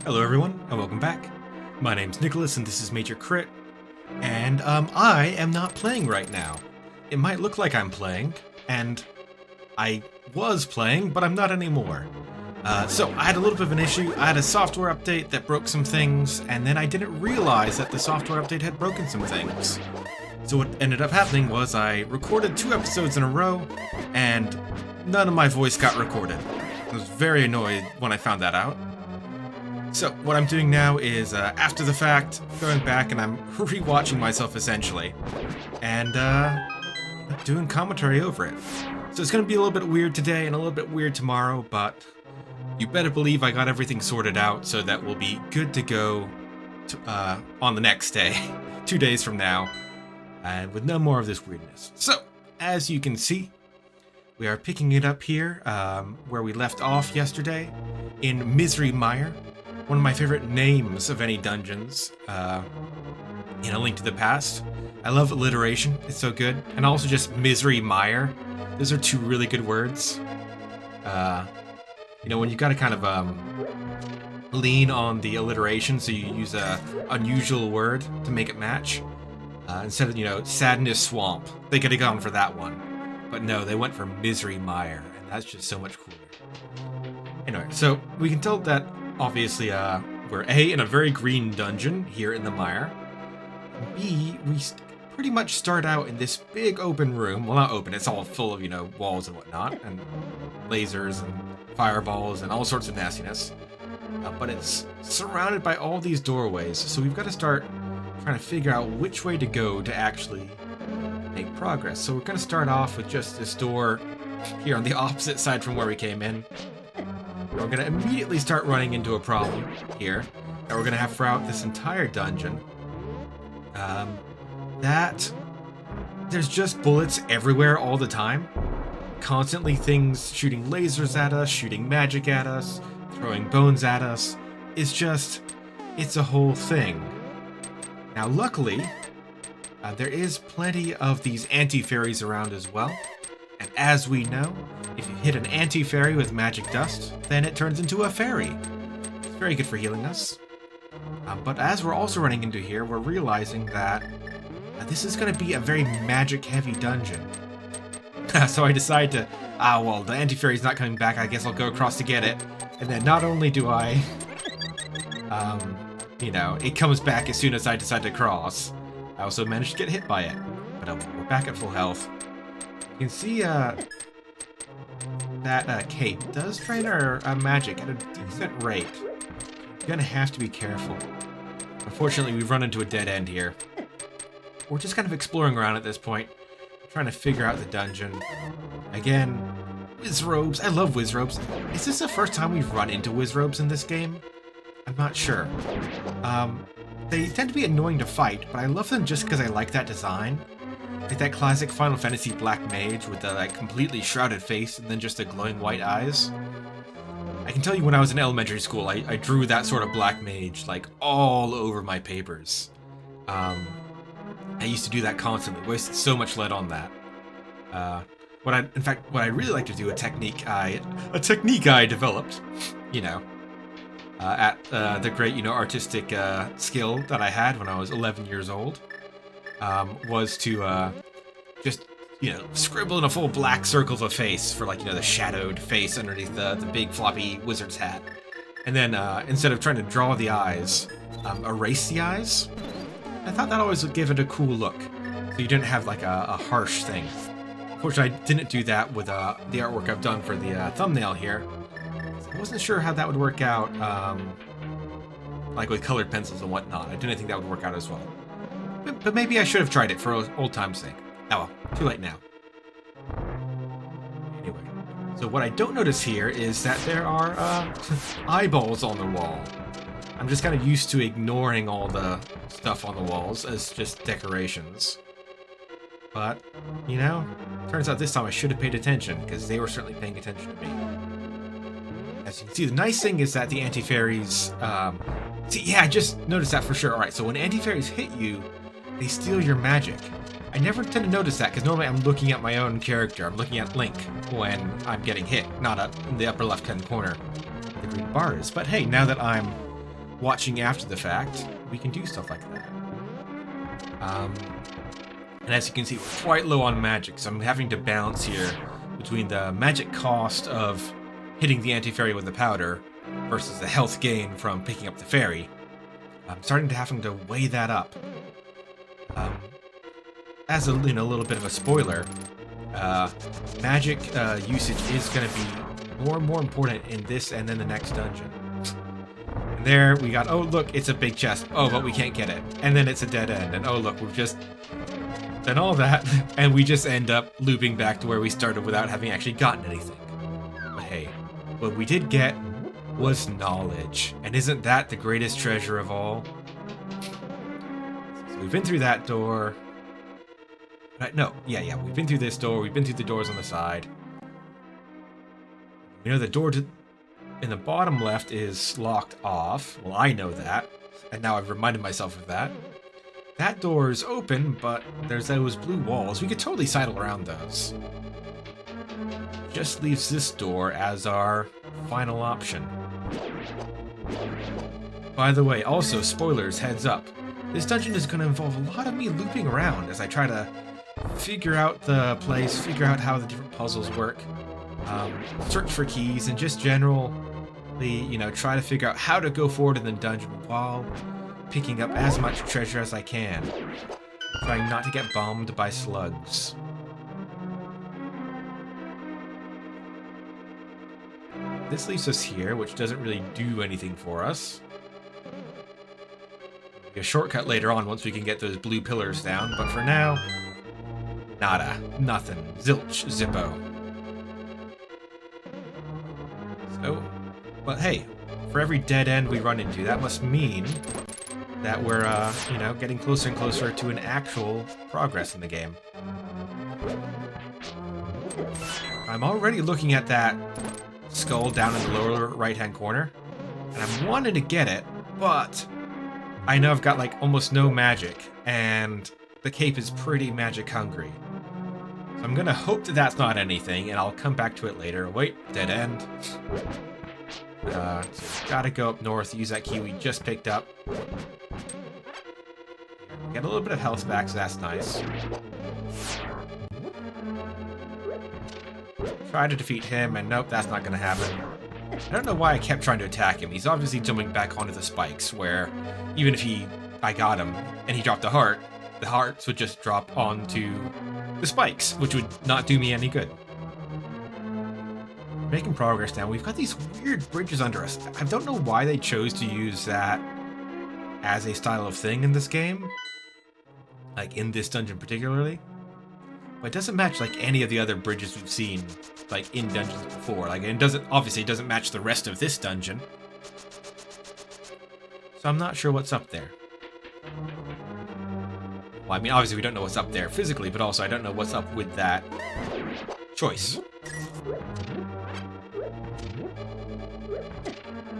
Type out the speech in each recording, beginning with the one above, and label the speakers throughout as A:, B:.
A: Hello everyone, and welcome back. My name's Nicholas, and this is Major Crit, and I am not playing right now. It might look like I'm playing, and I was playing, but I'm not anymore. So I had a little bit of an issue. I had a software update that broke some things, and then I didn't realize that the software update had broken some things. So what ended up happening was I recorded 2 episodes in a row, and none of my voice got recorded. I was very annoyed when I found that out. So what I'm doing now is, after the fact, going back and I'm rewatching myself essentially, and doing commentary over it. So it's going to be a little bit weird today and a little bit weird tomorrow, but you better believe I got everything sorted out so that we'll be good to go on the next day, 2 days from now, and with no more of this weirdness. So, as you can see, we are picking it up here where we left off yesterday in Misery Mire. One of my favorite names of any dungeons in A Link to the Past. I love alliteration, it's so good. And also just Misery Mire. Those are 2 really good words. You know, when you gotta kind of lean on the alliteration, so you use a unusual word to make it match. Instead of, you know, Sadness Swamp. They could have gone for that one. But no, they went for Misery Mire, and that's just so much cooler. Anyway, so we can tell that obviously, we're A, in a very green dungeon here in the mire. B, we pretty much start out in this big open room. Well, not open, it's all full of, you know, walls and whatnot, and lasers and fireballs and all sorts of nastiness. But it's surrounded by all these doorways, so we've got to start trying to figure out which way to go to actually make progress. So we're going to start off with just this door here on the opposite side from where we came in. We're going to immediately start running into a problem here that we're going to have throughout this entire dungeon. That there's just bullets everywhere all the time. Constantly things shooting lasers at us, shooting magic at us, throwing bones at us. It's a whole thing. Now luckily, there is plenty of these anti-fairies around as well. And as we know, if you hit an anti-fairy with magic dust, then it turns into a fairy. It's very good for healing us. But as we're also running into here, we're realizing that this is going to be a very magic-heavy dungeon. So I decide to, well, the anti-fairy's not coming back, I guess I'll go across to get it. And then not only do I, you know, it comes back as soon as I decide to cross, I also managed to get hit by it. But we're back at full health. You can see that cape does drain our magic at a decent rate. You're gonna have to be careful. Unfortunately, we've run into a dead end here. We're just kind of exploring around at this point, trying to figure out the dungeon. Again, Wizrobes. I love Wizrobes. Is this the first time we've run into Wizrobes in this game? I'm not sure. They tend to be annoying to fight, but I love them just because I like that design. Like that classic Final Fantasy Black Mage with the like completely shrouded face and then just the glowing white eyes. I can tell you when I was in elementary school, I drew that sort of Black Mage like all over my papers. I used to do that constantly, wasted so much lead on that. What I really like to do, a technique I developed, you know, at the great, you know, artistic skill that I had when I was 11 years old. Was to just, you know, scribble in a full black circle of a face for, like, you know, the shadowed face underneath the big floppy wizard's hat. And then instead of trying to draw the eyes, erase the eyes. I thought that always would give it a cool look, so you didn't have like a harsh thing. Unfortunately, I didn't do that with the artwork I've done for the thumbnail here. I wasn't sure how that would work out, like with colored pencils and whatnot. I didn't think that would work out as well. But maybe I should have tried it for old time's sake. Oh well, too late now. Anyway, so what I don't notice here is that there are eyeballs on the wall. I'm just kind of used to ignoring all the stuff on the walls as just decorations. But, you know, turns out this time I should have paid attention, because they were certainly paying attention to me. As you can see, the nice thing is that the anti-fairies, I just noticed that for sure. Alright, so when anti-fairies hit you, they steal your magic. I never tend to notice that, because normally I'm looking at my own character. I'm looking at Link when I'm getting hit, not in the upper left-hand corner where the green bar is. But hey, now that I'm watching after the fact, we can do stuff like that. And as you can see, we're quite low on magic, so I'm having to balance here between the magic cost of hitting the anti-fairy with the powder versus the health gain from picking up the fairy. I'm starting to having to weigh that up. As a little bit of a spoiler, magic usage is going to be more and more important in this and then the next dungeon. And there we got, oh look, it's a big chest. Oh, but we can't get it. And then it's a dead end. And oh look, we've just done all that, and we just end up looping back to where we started without having actually gotten anything. But hey, what we did get was knowledge. And isn't that the greatest treasure of all? So we've been through that door. No, yeah, we've been through this door, we've been through the doors on the side. We know the door in the bottom left is locked off. Well, I know that, and now I've reminded myself of that. That door is open, but there's those blue walls. We could totally sidle around those. Just leaves this door as our final option. By the way, also, spoilers, heads up. This dungeon is going to involve a lot of me looping around as I try to figure out the place, figure out how the different puzzles work, search for keys, and just generally, try to figure out how to go forward in the dungeon while picking up as much treasure as I can, trying not to get bombed by slugs. This leaves us here, which doesn't really do anything for us. A shortcut later on once we can get those blue pillars down, but for now, nada, nothing, zilch, zippo. So, but hey, for every dead end we run into, that must mean that we're, getting closer and closer to an actual progress in the game. I'm already looking at that skull down in the lower right-hand corner, and I'm wanting to get it, but I know I've got, almost no magic, and the cape is pretty magic-hungry. So I'm gonna hope that that's not anything, and I'll come back to it later. Wait, dead end. So gotta go up north, use that key we just picked up. Get a little bit of health back, so that's nice. Try to defeat him, and nope, that's not gonna happen. I don't know why I kept trying to attack him. He's obviously jumping back onto the spikes, where even if I got him, and he dropped the hearts would just drop onto the spikes, which would not do me any good. Making progress now. We've got these weird bridges under us. I don't know why they chose to use that as a style of thing in this game. In this dungeon particularly. But it doesn't match any of the other bridges we've seen in dungeons before. It doesn't match the rest of this dungeon. So I'm not sure what's up there. Well, I mean, obviously we don't know what's up there physically, but also I don't know what's up with that choice.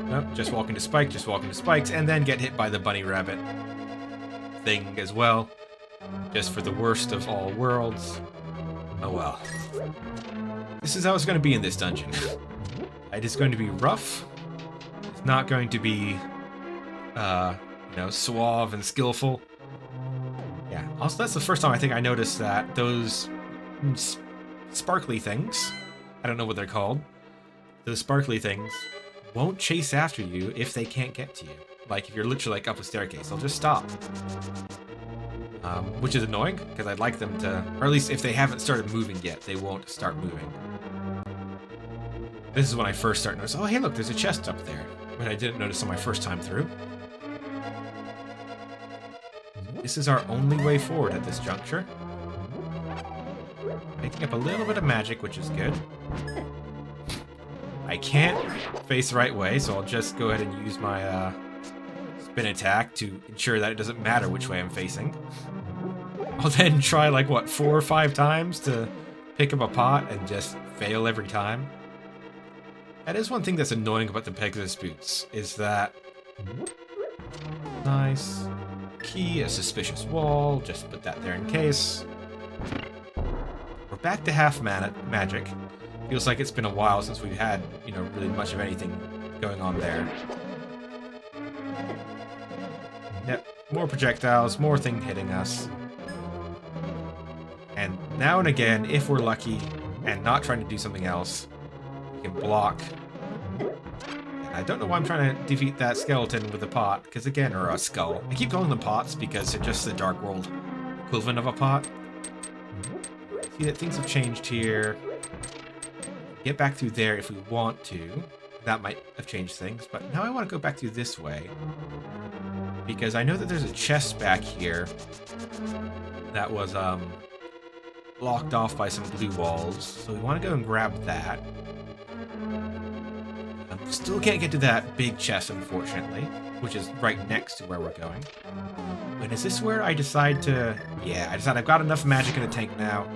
A: Nope, just walk into spikes, and then get hit by the bunny rabbit thing as well. Just for the worst of all worlds. Oh well. This is how it's going to be in this dungeon. It is going to be rough. It's not going to be, suave and skillful. Yeah, also that's the first time I think I noticed that those sparkly things, I don't know what they're called, those sparkly things won't chase after you if they can't get to you. If you're literally up a staircase, they'll just stop. Which is annoying, because I'd like them to, or at least if they haven't started moving yet, they won't start moving. This is when I first start noticing, oh hey look, there's a chest up there, but I didn't notice on my first time through. This is our only way forward at this juncture. Picking up a little bit of magic, which is good. I can't face the right way, so I'll just go ahead and use my spin attack to ensure that it doesn't matter which way I'm facing. I'll then try 4 or 5 times to pick up a pot and just fail every time. That is one thing that's annoying about the Pegasus boots, is that nice key, a suspicious wall, just put that there in case. We're back to half magic. Feels like it's been a while since we've had, really much of anything going on there. More projectiles, more thing hitting us. And now and again, if we're lucky and not trying to do something else, we can block. And I don't know why I'm trying to defeat that skeleton with a pot, because again, or a skull. I keep calling them pots because they're just the Dark World equivalent of a pot. See that things have changed here. Get back through there if we want to. That might have changed things, but now I want to go back through this way. Because I know that there's a chest back here that was blocked off by some blue walls. So we want to go and grab that. Still can't get to that big chest, unfortunately, which is right next to where we're going. And is this where I decide to... Yeah, I decide I've got enough magic in the tank now.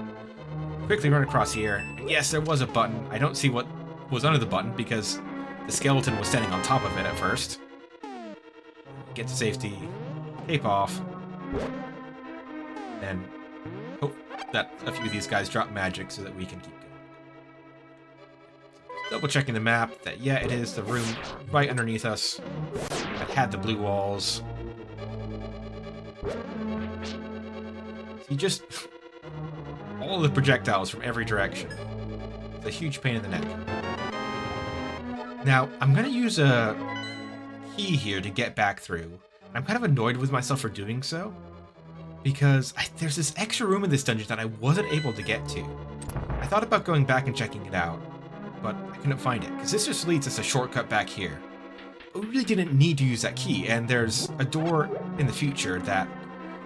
A: Quickly run across here. And yes, there was a button. I don't see what was under the button because the skeleton was standing on top of it at first. Get to safety. Tape off. And hope that a few of these guys drop magic so that we can keep going. Double checking the map that, yeah, it is the room right underneath us that had the blue walls. See, just all of the projectiles from every direction. It's a huge pain in the neck. Now, I'm going to use a key here to get back through. I'm kind of annoyed with myself for doing so, because there's this extra room in this dungeon that I wasn't able to get to. I thought about going back and checking it out, but I couldn't find it, because this just leads us a shortcut back here. But we really didn't need to use that key, and there's a door in the future that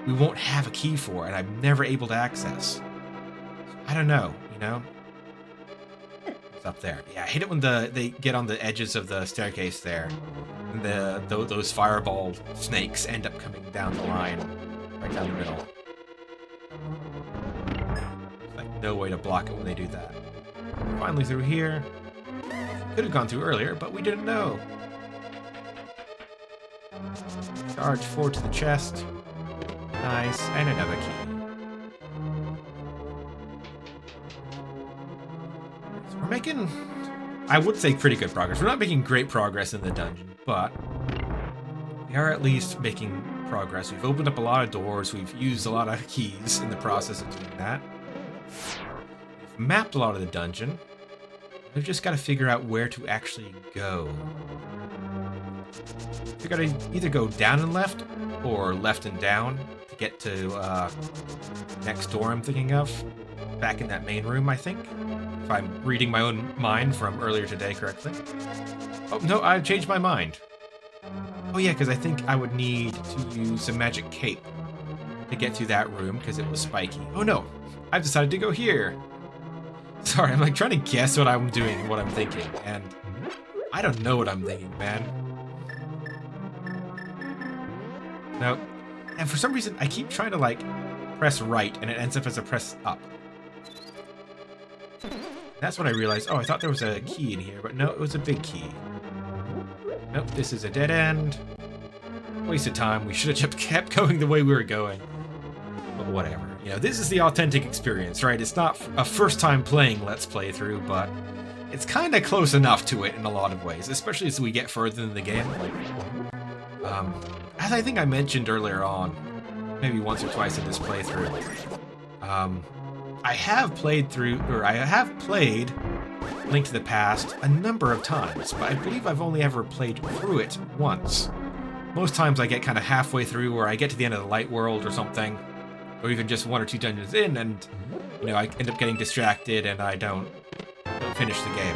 A: we won't have a key for, and I'm never able to access. So I don't know, you know? It's up there. Yeah, I hate it when they get on the edges of the staircase there, and those fireball snakes end up coming down the line, right down the middle. There's like no way to block it when they do that. Finally through here. Could have gone through earlier, but we didn't know. Charge forward to the chest. Nice, and another key. So we're making, I would say, pretty good progress. We're not making great progress in the dungeon, but we are at least making progress. We've opened up a lot of doors. We've used a lot of keys in the process of doing that. We've mapped a lot of the dungeon. We've just got to figure out where to actually go. We got to either go down and left, or left and down to get to next door I'm thinking of. Back in that main room, I think. If I'm reading my own mind from earlier today correctly. Oh, no, I've changed my mind. Oh yeah, because I think I would need to use a magic cape to get to that room, because it was spiky. Oh no, I've decided to go here. Sorry, I'm like trying to guess what I'm doing and what I'm thinking, and I don't know what I'm thinking, man. Nope. And for some reason, I keep trying to, like, press right, and it ends up as a press up. That's when I realized, oh, I thought there was a key in here, but no, it was a big key. Nope, this is a dead end. Waste of time. We should have just kept going the way we were going. But whatever. You know, this is the authentic experience, right? It's not a first time playing Let's Play through, but it's kind of close enough to it in a lot of ways, especially as we get further in the game. As I think I mentioned earlier on, maybe once or twice in this playthrough, I have played Link to the Past a number of times, but I believe I've only ever played through it once. Most times I get kind of halfway through, or I get to the end of the light world or something, or even just one or two dungeons in, and, you know, I end up getting distracted and I don't finish the game.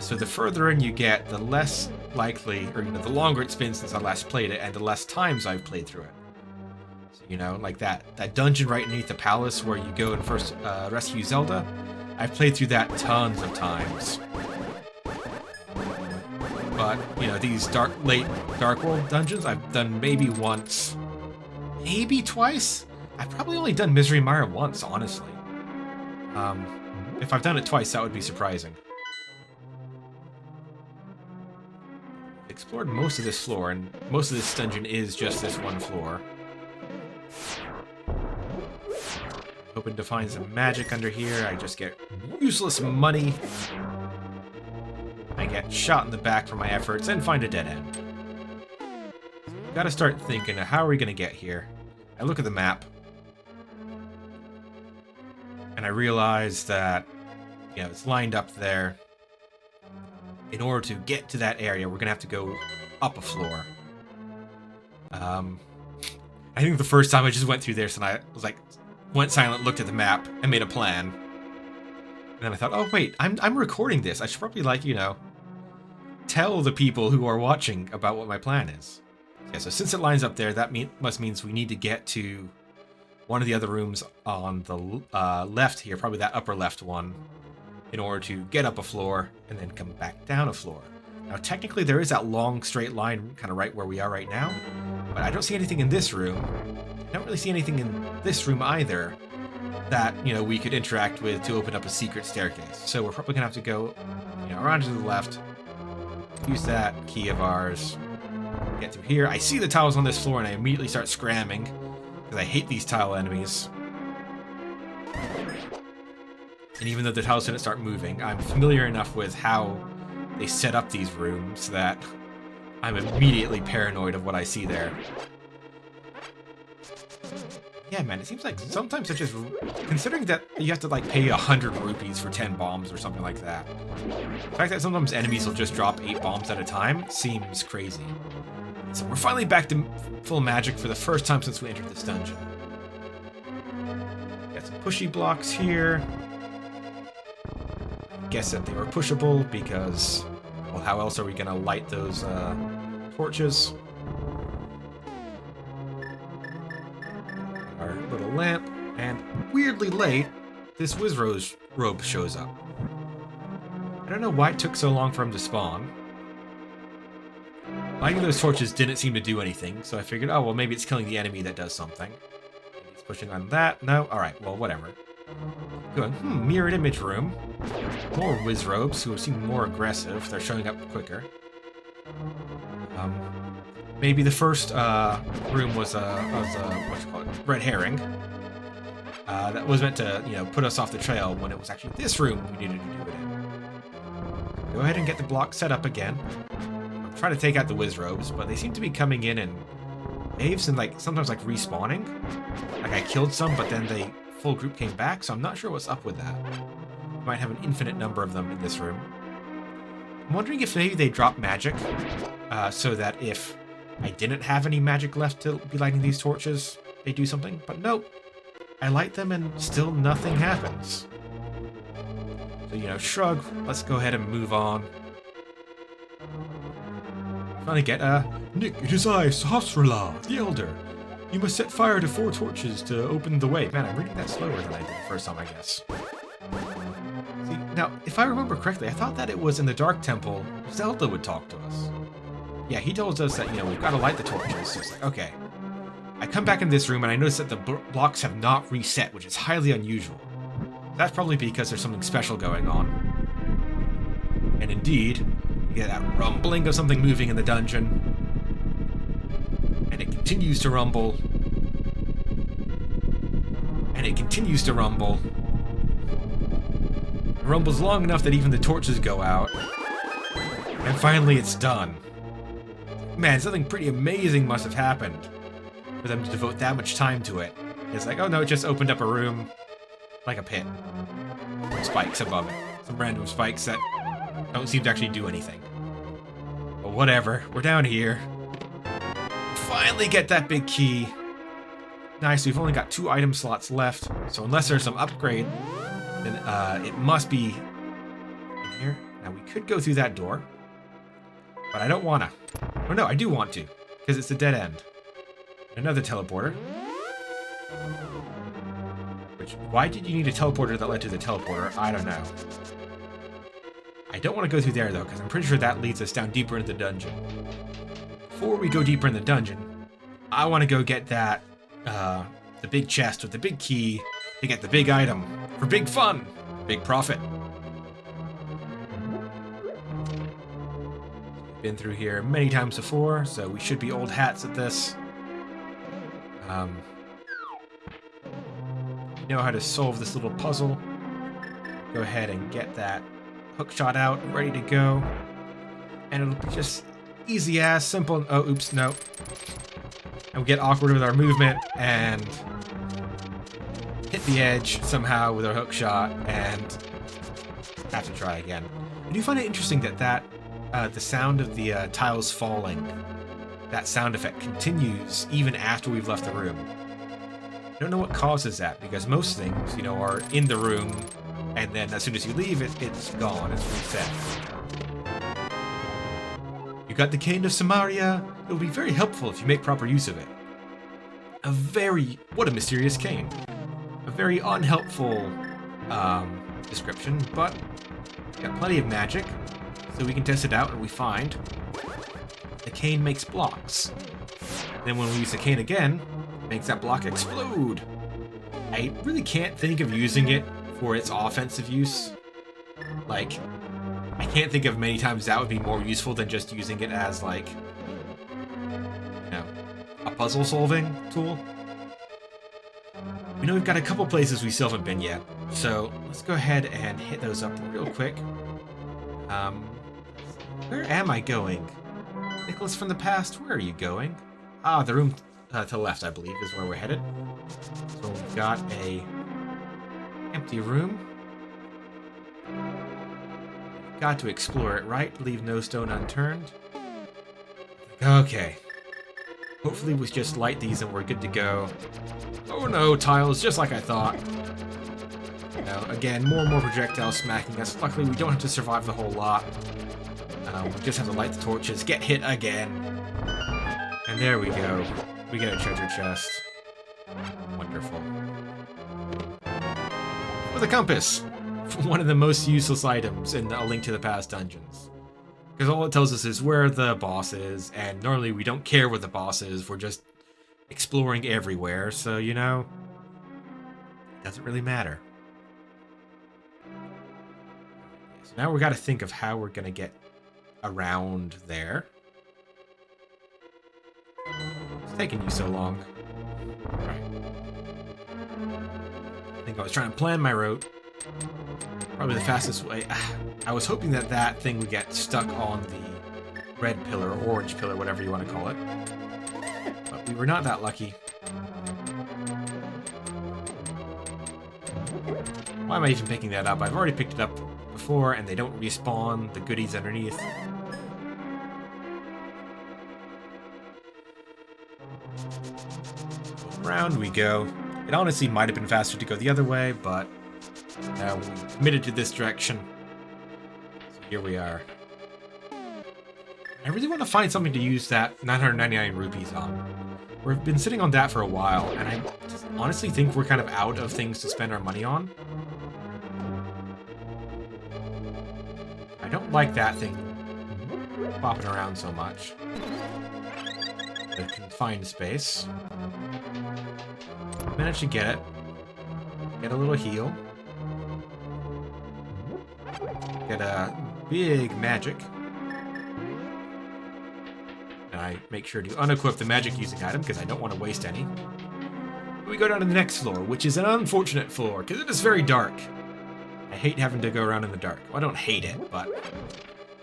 A: So the further in you get, the less likely, or, you know, the longer it's been since I last played it, and the less times I've played through it. So, you know, like that dungeon right underneath the palace where you go and first rescue Zelda, I've played through that tons of times. But, you know, these late Dark World dungeons, I've done maybe once, maybe twice. I've probably only done Misery Mire once, honestly. If I've done it twice, that would be surprising. Explored most of this floor, and most of this dungeon is just this one floor. Hoping to find some magic under here. I just get useless money. I get shot in the back for my efforts and find a dead end. Gotta start thinking, how are we gonna get here? I look at the map, and I realize that, you know, it's lined up there. In order to get to that area, we're gonna have to go up a floor. I think the first time I just went through this and I was like, went silent, looked at the map, and made a plan. And then I thought, oh wait, I'm recording this. I should probably, like, you know, tell the people who are watching about what my plan is. Yeah, so since it lines up there, that means we need to get to one of the other rooms on the left here, probably that upper left one, in order to get up a floor and then come back down a floor. Now, technically, there is that long straight line kind of right where we are right now, but I don't see anything in this room. I don't really see anything in this room either that, you know, we could interact with to open up a secret staircase. So we're probably gonna have to go, you know, around to the left, use that key of ours, get through here. I see the tiles on this floor and I immediately start scramming because I hate these tile enemies. And even though the tiles didn't start moving, I'm familiar enough with how they set up these rooms that I'm immediately paranoid of what I see there. Yeah, man, it seems like sometimes it's just... Considering that you have to, like, pay 100 rupees for 10 bombs or something like that. The fact that sometimes enemies will just drop 8 bombs at a time seems crazy. So we're finally back to full magic for the first time since we entered this dungeon. Got some pushy blocks here. Guess that they were pushable because, well, how else are we gonna light those torches? Our little lamp, and weirdly late, this Wizrobe shows up. I don't know why it took so long for him to spawn. Lighting those torches didn't seem to do anything, so I figured, oh, well, maybe it's killing the enemy that does something. Maybe it's pushing on that. No? Alright, well, whatever. Going, mirrored image room. More Wizrobes, who seem more aggressive. They're showing up quicker. Maybe the first room was what you call it, red herring. That was meant to, you know, put us off the trail when it was actually this room we needed to do it in. Go ahead and get the block set up again. I'm trying to take out the Wizrobes, but they seem to be coming in waves and, like, sometimes, like, respawning. Like, I killed some, but then they full group came back, so I'm not sure what's up with that. We might have an infinite number of them in this room. I'm wondering if maybe they drop magic, so that if I didn't have any magic left to be lighting these torches, they do something, but nope. I light them and still nothing happens. So, you know, shrug, let's go ahead and move on. Finally get, Nick, it is I, Sahasrara, the Elder. You must set fire to 4 torches to open the way. Man, I'm reading that slower than I did the first time, I guess. See, now, if I remember correctly, I thought that it was in the Dark Temple, Zelda would talk to us. Yeah, he tells us that, you know, we've got to light the torches. So it's like, okay. I come back in this room and I notice that the blocks have not reset, which is highly unusual. That's probably because there's something special going on. And indeed, you get that rumbling of something moving in the dungeon. And it continues to rumble. And it continues to rumble. It rumbles long enough that even the torches go out. And finally it's done. Man, something pretty amazing must have happened for them to devote that much time to it. It's like, oh no, it just opened up a room like a pit. With spikes above it. Some random spikes that don't seem to actually do anything. But whatever, we're down here. Finally get that big key. Nice, we've only got 2 item slots left, so unless there's some upgrade, then it must be in here. Now we could go through that door, but I don't wanna. Or no, I do want to, because it's a dead end. Another teleporter. Which, why did you need a teleporter that led to the teleporter? I don't know. I don't want to go through there though, because I'm pretty sure that leads us down deeper into the dungeon. Before we go deeper in the dungeon, I want to go get that, the big chest with the big key to get the big item for big fun, big profit. Been through here many times before, so we should be old hats at this. Know how to solve this little puzzle. Go ahead and get that hook shot out, ready to go. And it'll be just easy as simple. Oh, oops, no. and we get awkward with our movement and hit the edge somehow with our hook shot and have to try again. I do find it interesting that the sound of the tiles falling, that sound effect continues even after we've left the room. I don't know what causes that, because most things, you know, are in the room, and then as soon as you leave it, it's gone, it's reset. You got the Cane of Samaria. It will be very helpful if you make proper use of it. What a mysterious cane. A very unhelpful description, but got plenty of magic, so we can test it out, and we find the cane makes blocks. Then when we use the cane again, it makes that block explode. I really can't think of using it for its offensive use. Like, I can't think of many times that would be more useful than just using it as, like, you know, a puzzle-solving tool. We know we've got a couple places we still haven't been yet, so let's go ahead and hit those up real quick. Where am I going? Nicholas from the past, where are you going? Ah, the room to the left, I believe, is where we're headed. So we've got a empty room. Got to explore it, right? Leave no stone unturned. Okay. Hopefully we just light these and we're good to go. Oh no, tiles, just like I thought. Now, again, more and more projectiles smacking us. Luckily, we don't have to survive the whole lot. We just have to light the torches, get hit again. And there we go. We get a treasure chest. Wonderful. With a compass. One of the most useless items in A Link to the Past dungeons. Because all it tells us is where the boss is, and normally we don't care where the boss is, we're just exploring everywhere, so, you know, it doesn't really matter. So now we got to think of how we're going to get around there. It's taking you so long. Right. I think I was trying to plan my route. Probably the fastest way. I was hoping that thing would get stuck on the red pillar, or orange pillar, whatever you want to call it. But we were not that lucky. Why am I even picking that up? I've already picked it up before, and they don't respawn the goodies underneath. Round we go. It honestly might have been faster to go the other way, but we committed to this direction. So here we are. I really want to find something to use that 999 rupees on. We've been sitting on that for a while, and I just honestly think we're kind of out of things to spend our money on. I don't like that thing bopping around so much. A confined space. Managed to get it. Get a little heal. Get a big magic. And I make sure to unequip the magic using item because I don't want to waste any. We go down to the next floor, which is an unfortunate floor because it is very dark. I hate having to go around in the dark. Well, I don't hate it, but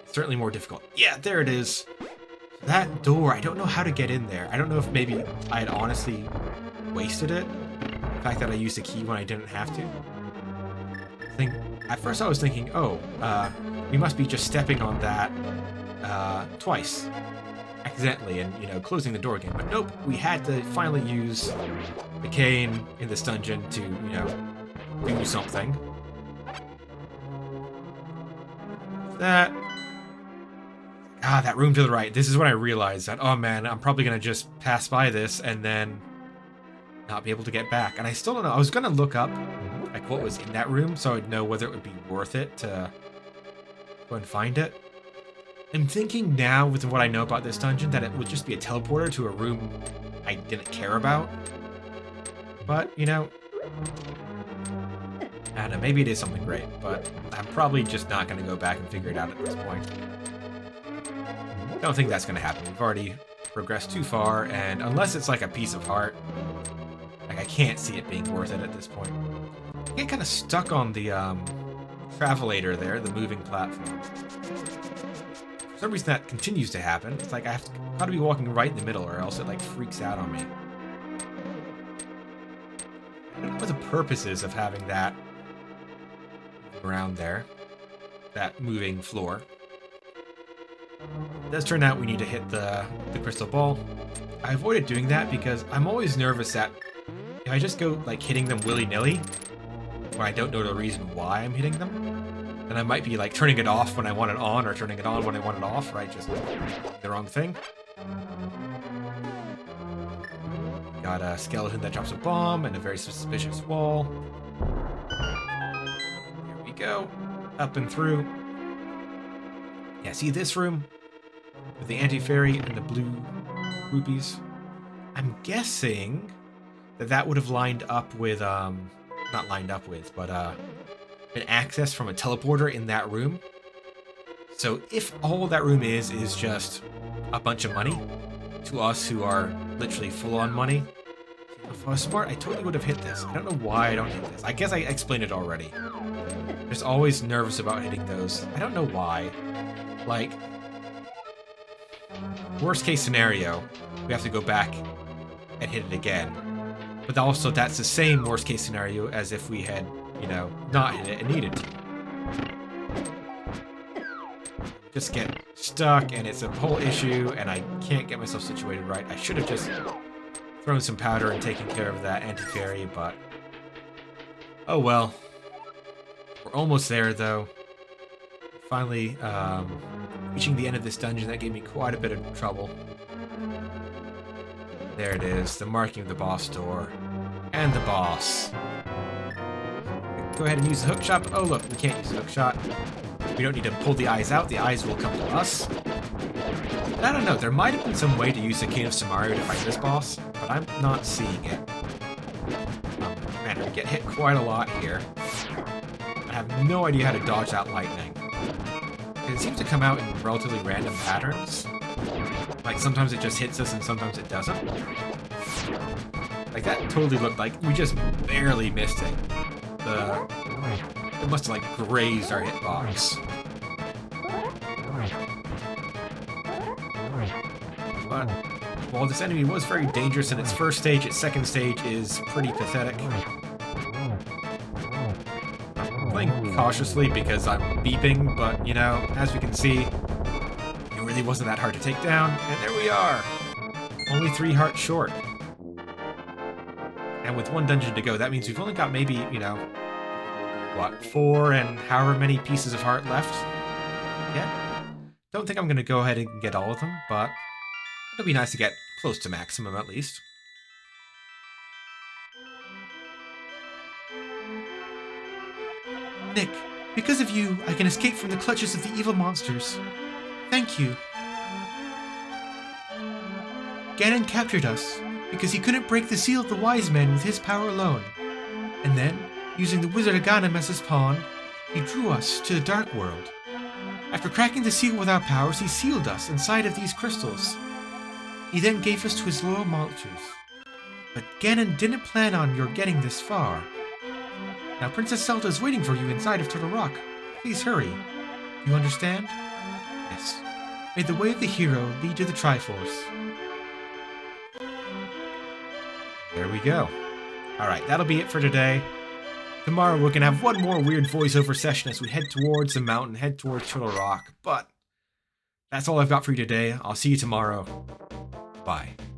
A: it's certainly more difficult. Yeah, there it is. That door, I don't know how to get in there. I don't know if maybe I had honestly wasted it. The fact that I used a key when I didn't have to. At first I was thinking, oh, we must be just stepping on that twice. Accidentally and, you know, closing the door again. But nope, we had to finally use the cane in this dungeon to, you know, do something. That room to the right. This is when I realized that, oh man, I'm probably going to just pass by this and then not be able to get back. And I still don't know. I was going to look up like what was in that room so I'd know whether it would be worth it to go and find it. I'm thinking now with what I know about this dungeon that it would just be a teleporter to a room I didn't care about. But, you know, I don't know, maybe it is something great, but I'm probably just not going to go back and figure it out at this point. I don't think that's going to happen. We've already progressed too far, and unless it's like a piece of heart, like I can't see it being worth it at this point. I get kind of stuck on the travelator there, the moving platform. For some reason that continues to happen. It's like gotta be walking right in the middle or else it like freaks out on me. I don't know what the purpose is of having that around there. That moving floor. It does turn out we need to hit the crystal ball. I avoided doing that because I'm always nervous that if I just go like hitting them willy-nilly, when I don't know the reason why I'm hitting them, then I might be like turning it off when I want it on or turning it on when I want it off, right? Just the wrong thing. Got a skeleton that drops a bomb and a very suspicious wall. Here we go. Up and through. Yeah, see this room? With the anti-fairy and the blue rupees. I'm guessing that would have lined up with, not lined up with, but an access from a teleporter in that room. So if all that room is just a bunch of money, to us who are literally full on money, if I was smart, I totally would have hit this. I don't know why I don't hit this. I guess I explained it already. Just always nervous about hitting those. I don't know why. Like, worst case scenario, we have to go back and hit it again. But also, that's the same worst case scenario as if we had, you know, not hit it and needed to. Just get stuck, and it's a whole issue, and I can't get myself situated right. I should have just thrown some powder and taken care of that anti-fairy, but oh well. We're almost there, though. Finally, reaching the end of this dungeon. That gave me quite a bit of trouble. There it is, the marking of the boss door. And the boss. Go ahead and use the hook shot. Oh look, we can't use the hook shot. We don't need to pull the eyes out, the eyes will come to us. But I don't know, there might have been some way to use the Cane of Samario to fight this boss, but I'm not seeing it. Man, we get hit quite a lot here. I have no idea how to dodge that lightning. It seems to come out in relatively random patterns. Like, sometimes it just hits us and sometimes it doesn't. Like, that totally looked like we just barely missed it. It must have, like, grazed our hitbox. But while this enemy was very dangerous in its first stage, its second stage is pretty pathetic. Playing cautiously because I'm beeping, but, you know, as we can see, it really wasn't that hard to take down, and there we are! Only 3 hearts short. And with 1 dungeon to go, that means we've only got maybe, you know, what, 4 and however many pieces of heart left? Yeah. Don't think I'm going to go ahead and get all of them, but it'll be nice to get close to maximum at least. Nick, because of you, I can escape from the clutches of the evil monsters. Thank you. Ganon captured us because he couldn't break the seal of the wise men with his power alone. And then, using the wizard Aghanim as his pawn, he drew us to the dark world. After cracking the seal with our powers, he sealed us inside of these crystals. He then gave us to his loyal monsters. But Ganon didn't plan on your getting this far. Now Princess Zelda is waiting for you inside of Turtle Rock. Please hurry. You understand? Yes. May the way of the hero lead to the Triforce. There we go. Alright, that'll be it for today. Tomorrow we're going to have one more weird voiceover session as we head towards the mountain, head towards Turtle Rock. But that's all I've got for you today. I'll see you tomorrow. Bye.